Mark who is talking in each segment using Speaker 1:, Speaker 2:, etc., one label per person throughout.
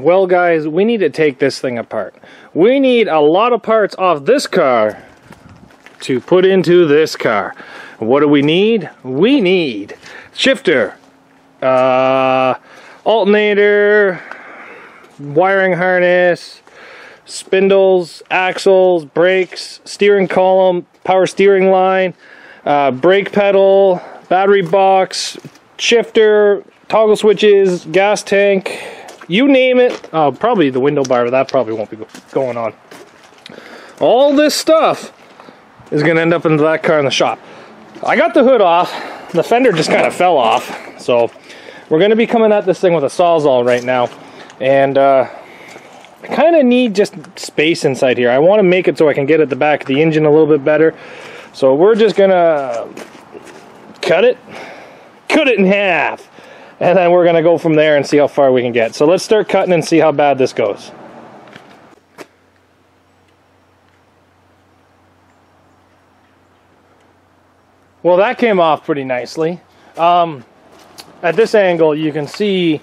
Speaker 1: Well guys, we need to take this thing apart. We need a lot of parts off this car to put into this car. What do we need? We need shifter, alternator, wiring harness, spindles, axles, brakes, steering column, power steering line, brake pedal, battery box, shifter, toggle switches, gas tank, you name it. Oh, probably the window bar, but that probably won't be going on. All this stuff is going to end up into that car in the shop. I got the hood off. The fender just kind of fell off. So we're going to be coming at this thing with a Sawzall right now. And I kind of need just space inside here. I want to make it so I can get at the back of the engine a little bit better. So we're just going to cut it in half. And then we're going to go from there and see how far we can get. So let's start cutting and see how bad this goes. Well, that came off pretty nicely. At this angle, you can see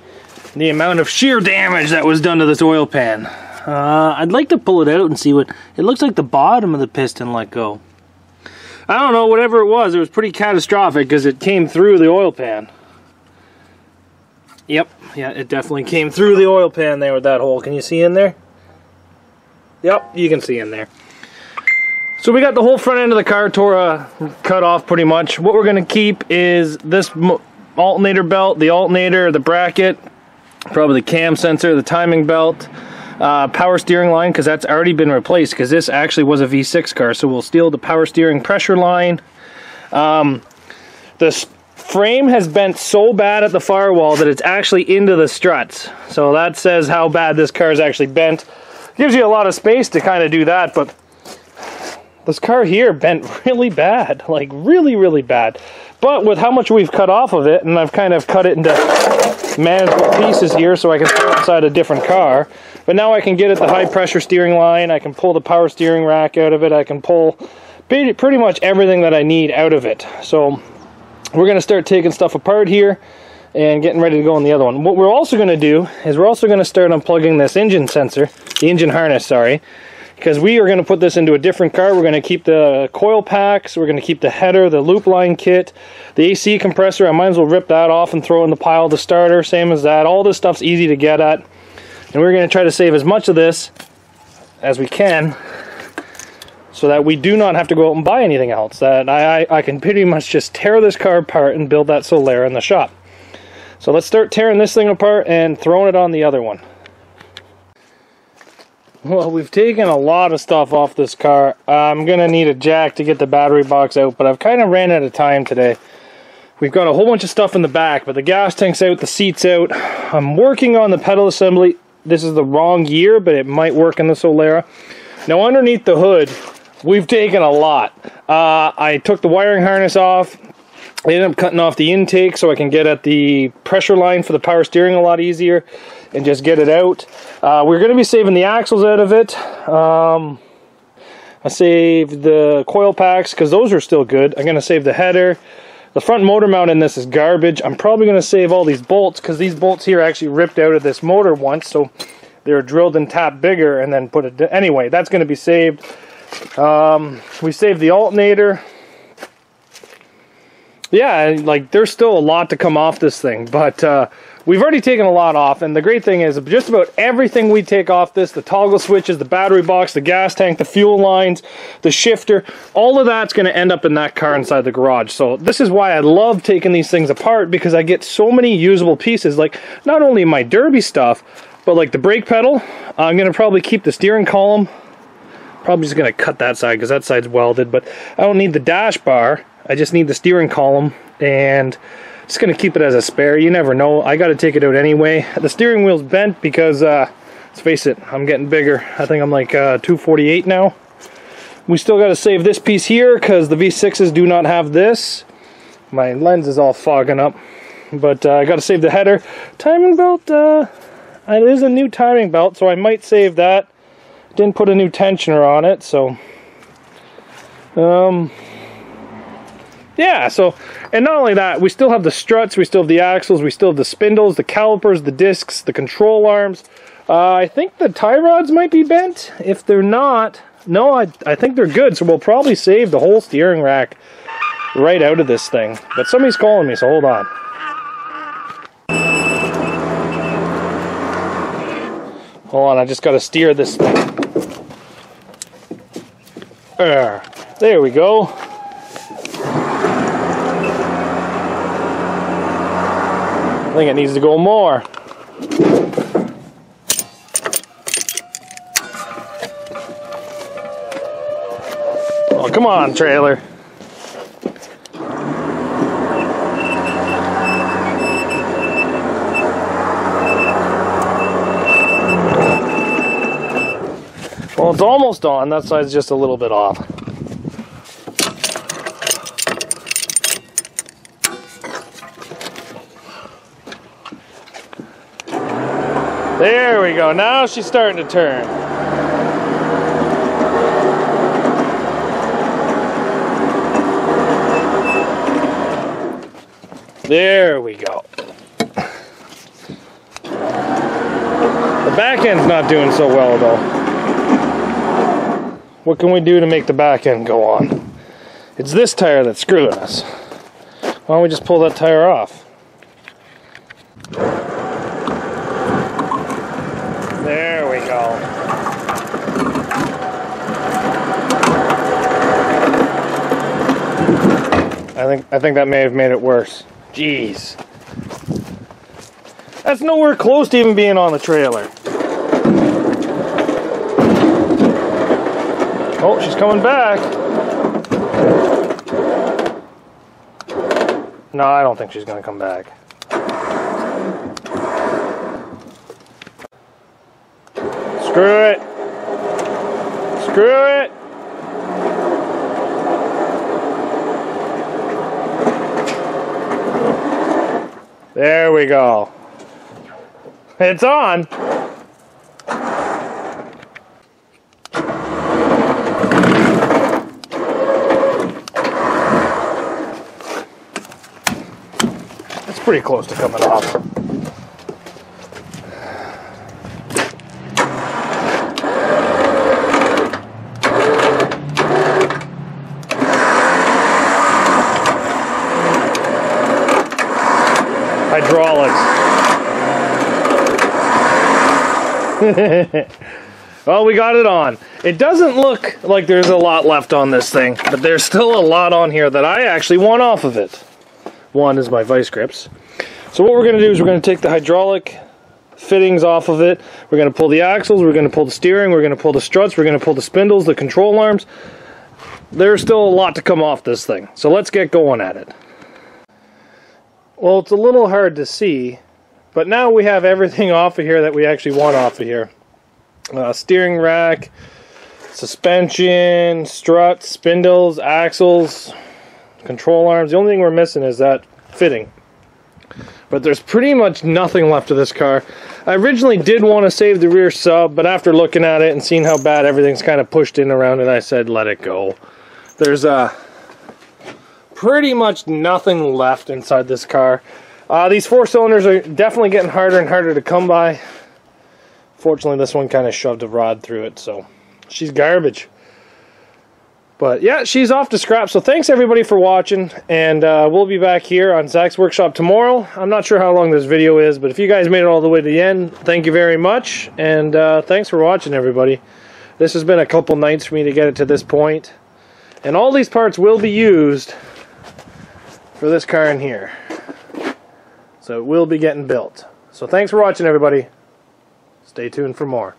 Speaker 1: the amount of shear damage that was done to this oil pan. I'd like to pull it out and see what... It looks like the bottom of the piston let go. I don't know, whatever it was pretty catastrophic because it came through the oil pan. Yep, yeah, it definitely came through the oil pan there with that hole. Can you see in there? Yep, you can see in there. So we got the whole front end of the car cut off pretty much. What we're going to keep is this alternator belt, the alternator, the bracket, probably the cam sensor, the timing belt, power steering line, because that's already been replaced, because this actually was a V6 car, so we'll steal the power steering pressure line. The frame has bent so bad at the firewall that it's actually into the struts. So that says how bad this car is actually bent. Gives you a lot of space to kind of do that, but this car here bent really bad, like really, really bad. But with how much we've cut off of it, and I've kind of cut it into manageable pieces here so I can throw it inside a different car. But now I can get at the high pressure steering line, I can pull the power steering rack out of it, I can pull pretty much everything that I need out of it. So we're going to start taking stuff apart here and getting ready to go on the other one. What we're also going to do is we're also going to start unplugging this engine sensor, the engine harness, sorry, because we are going to put this into a different car. We're going to keep the coil packs, we're going to keep the header, the loop line kit, the AC compressor. I might as well rip that off and throw it in the pile of the starter, same as that. All this stuff's easy to get at, and we're going to try to save as much of this as we can, so that we do not have to go out and buy anything else. That I can pretty much just tear this car apart and build that Solara in the shop. So let's start tearing this thing apart and throwing it on the other one. Well, we've taken a lot of stuff off this car. I'm going to need a jack to get the battery box out, but I've kind of ran out of time today. We've got a whole bunch of stuff in the back, but the gas tank's out, the seat's out. I'm working on the pedal assembly. This is the wrong year, but it might work in the Solara. Now underneath the hood, we've taken a lot. I took the wiring harness off. I ended up cutting off the intake so I can get at the pressure line for the power steering a lot easier and just get it out. We're going to be saving the axles out of it. I saved the coil packs because those are still good. I'm going to save the header. The front motor mount in this is garbage. I'm probably going to save all these bolts because these bolts here actually ripped out of this motor once, so they were drilled and tapped bigger and then put it... Anyway, that's going to be saved. We saved the alternator. Yeah, like there's still a lot to come off this thing, but we've already taken a lot off, and the great thing is just about everything we take off this, the toggle switches, the battery box, the gas tank, the fuel lines, the shifter, all of that's going to end up in that car inside the garage. So this is why I love taking these things apart, because I get so many usable pieces, like not only my derby stuff, but like the brake pedal. I'm going to probably keep the steering column. Probably just going to cut that side because that side's welded, but I don't need the dash bar. I just need the steering column, and just going to keep it as a spare. You never know. I got to take it out anyway. The steering wheel's bent because, let's face it, I'm getting bigger. I think I'm like 248 now. We still got to save this piece here because the V6s do not have this. My lens is all fogging up, but I got to save the header. Timing belt, it is a new timing belt, so I might save that. Didn't put a new tensioner on it, so Yeah, so, and not only that, we still have the struts, we still have the axles, we still have the spindles, the calipers, the discs, the control arms. I think the tie rods might be bent. If they're not, no, I think they're good, so we'll probably save the whole steering rack right out of this thing. But somebody's calling me, so hold on. Hold on, I just got to steer this thing. There we go. I think it needs to go more. Oh, come on, trailer. Well, it's almost on. That side's just a little bit off. There we go. Now she's starting to turn. There we go. The back end's not doing so well though. What can we do to make the back end go on? It's this tire that's screwing us. Why don't we just pull that tire off? There we go. I think that may have made it worse. Jeez. That's nowhere close to even being on the trailer. Oh, she's coming back. No, I don't think she's going to come back. Screw it. Screw it. There we go. It's on. It's pretty close to coming off. Hydraulics. Well, we got it on. It doesn't look like there's a lot left on this thing, but there's still a lot on here that I actually want off of it. One is my vice grips. So what we're going to do is we're going to take the hydraulic fittings off of it. We're going to pull the axles, we're going to pull the steering, we're going to pull the struts, we're going to pull the spindles, the control arms. There's still a lot to come off this thing. So let's get going at it. Well, it's a little hard to see, but now we have everything off of here that we actually want off of here. Steering rack, suspension, struts, spindles, axles, control arms. The only thing we're missing is that fitting. But there's pretty much nothing left of this car. I originally did want to save the rear sub, but after looking at it and seeing how bad everything's kind of pushed in around it, I said let it go. There's pretty much nothing left inside this car. These 4 cylinders are definitely getting harder and harder to come by. Fortunately, this one kind of shoved a rod through it, so she's garbage. But yeah, she's off to scrap. So thanks everybody for watching, and we'll be back here on Zach's Workshop tomorrow. I'm not sure how long this video is, but if you guys made it all the way to the end, thank you very much, and thanks for watching, everybody. This has been a couple nights for me to get it to this point, and all these parts will be used for this car in here. So it will be getting built. So thanks for watching, everybody. Stay tuned for more.